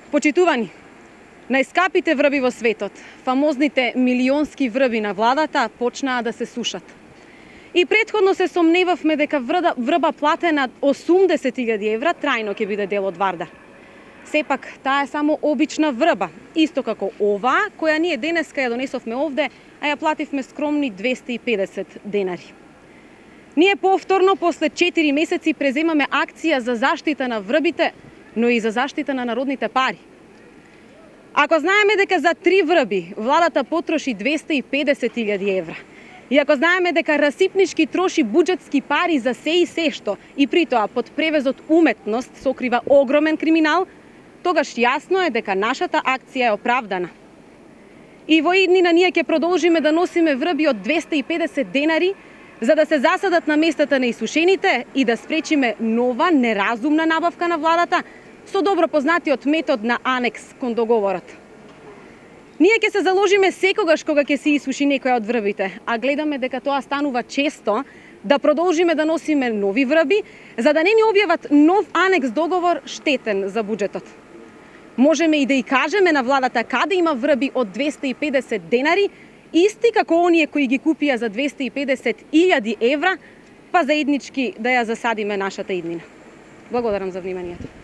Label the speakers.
Speaker 1: Почитувани, најскапите врби во светот, фамозните милионски врби на владата, почнаа да се сушат. И претходно се сомневавме дека врба платена 80.000 евра трајно ќе биде дел од Вардар. Сепак, таа е само обична врба, исто како оваа, која ние денеска ја донесовме овде, а ја плативме скромни 250 денари. Ние повторно, после 4 месеци, преземаме акција за заштита на врбите, но и за заштита на народните пари. Ако знаеме дека за 3 врби владата потроши 250.000 евра, и ако знаеме дека расипнички троши буџетски пари за се и се што, и при тоа под превезот уметност сокрива огромен криминал, тогаш јасно е дека нашата акција е оправдана. И во иднина ние ќе продолжиме да носиме врби од 250 денари, за да се засадат на местата на исушените и да спречиме нова неразумна набавка на владата со добро познатиот метод на анекс кон договорот. Ние ќе се заложиме секогаш кога ќе се исуши некоја од врбите, а гледаме дека тоа станува често, да продолжиме да носиме нови врби, за да не ни објават нов анекс договор штетен за буџетот. Можеме и да и кажеме на владата каде има врби од 250 денари, исти како оние кои ги купија за 250.000 евра, па заеднички да ја засадиме нашата иднина. Благодарам за вниманието.